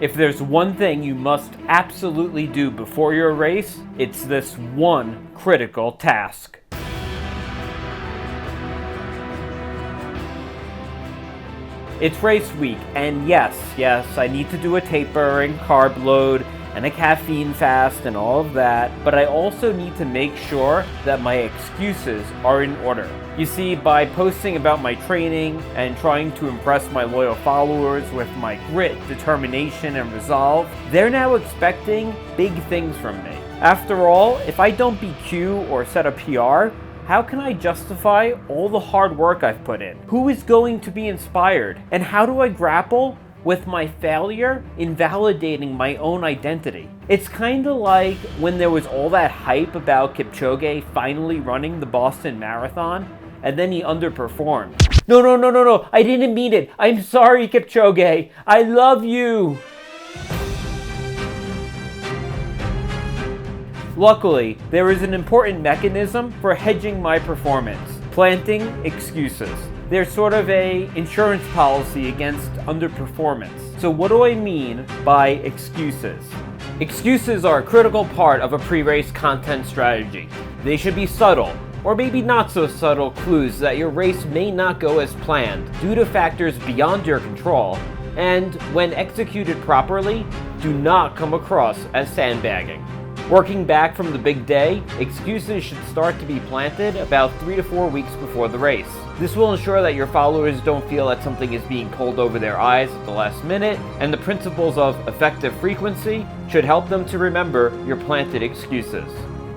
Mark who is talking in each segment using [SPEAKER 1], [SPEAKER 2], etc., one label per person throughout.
[SPEAKER 1] If there's one thing you must absolutely do before your race, it's this one critical task. It's race week, and yes, I need to do a tapering, carb load, and a caffeine fast and all of that, but I also need to make sure that my excuses are in order. You see, by posting about my training and trying to impress my loyal followers with my grit, determination, and resolve, they're now expecting big things from me. After all, if I don't BQ or set a PR, how can I justify all the hard work I've put in? Who is going to be inspired? And how do I grapple with my failure in validating my own identity? It's kind of like when there was all that hype about Kipchoge finally running the Boston Marathon, and then he underperformed. No, I didn't mean it. I'm sorry, Kipchoge. I love you. Luckily, there is an important mechanism for hedging my performance: planting excuses. They're sort of an insurance policy against underperformance. So what do I mean by excuses? Excuses are a critical part of a pre-race content strategy. They should be subtle, or maybe not so subtle, clues that your race may not go as planned due to factors beyond your control, and when executed properly, do not come across as sandbagging. Working back from the big day, excuses should start to be planted about 3 to 4 weeks before the race. This will ensure that your followers don't feel that something is being pulled over their eyes at the last minute, and the principles of effective frequency should help them to remember your planted excuses.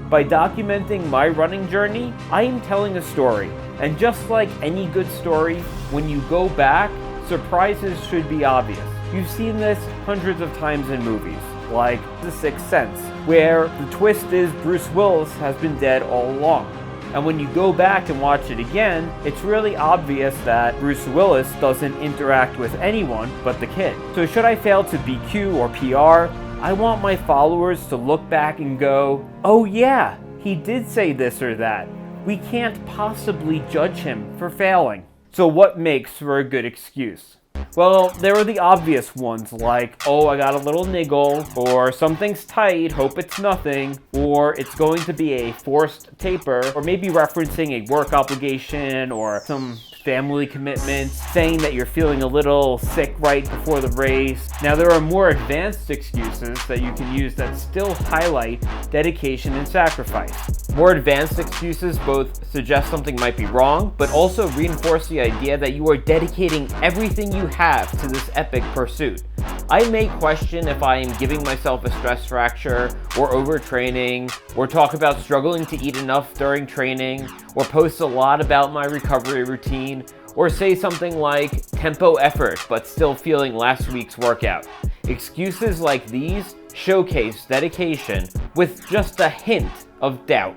[SPEAKER 1] By documenting my running journey, I am telling a story, and just like any good story, when you go back, surprises should be obvious. You've seen this hundreds of times in movies, like The Sixth Sense, where the twist is Bruce Willis has been dead all along. And when you go back and watch it again, it's really obvious that Bruce Willis doesn't interact with anyone but the kid. So should I fail to BQ or PR, I want my followers to look back and go, oh yeah, he did say this or that. We can't possibly judge him for failing. So what makes for a good excuse? Well, there are the obvious ones like, oh, I got a little niggle, or something's tight, hope it's nothing, or it's going to be a forced taper, or maybe referencing a work obligation or some family commitments, saying that you're feeling a little sick right before the race. Now, there are more advanced excuses that you can use that still highlight dedication and sacrifice. More advanced excuses both suggest something might be wrong, but also reinforce the idea that you are dedicating everything you have to this epic pursuit. I may question if I am giving myself a stress fracture, or overtraining, or talk about struggling to eat enough during training, or post a lot about my recovery routine, or say something like tempo effort but still feeling last week's workout. Excuses like these showcase dedication with just a hint of doubt.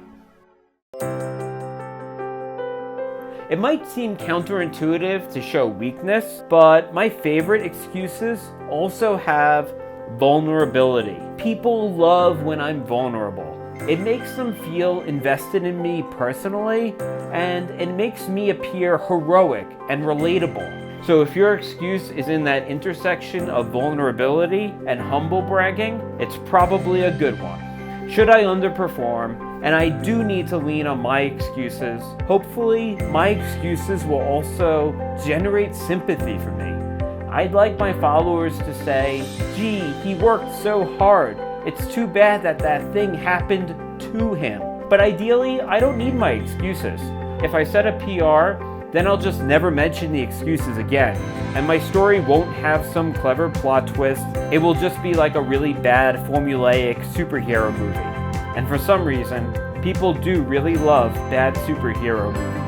[SPEAKER 1] It might seem counterintuitive to show weakness, but my favorite excuses also have vulnerability. People love when I'm vulnerable. It makes them feel invested in me personally, and it makes me appear heroic and relatable. So if your excuse is in that intersection of vulnerability and humble bragging, it's probably a good one. Should I underperform, and I do need to lean on my excuses, hopefully my excuses will also generate sympathy for me. I'd like my followers to say, gee, he worked so hard. It's too bad that that thing happened to him. But ideally, I don't need my excuses. If I set a PR, then I'll just never mention the excuses again. And my story won't have some clever plot twist. It will just be like a really bad formulaic superhero movie. And for some reason, people do really love bad superhero movies.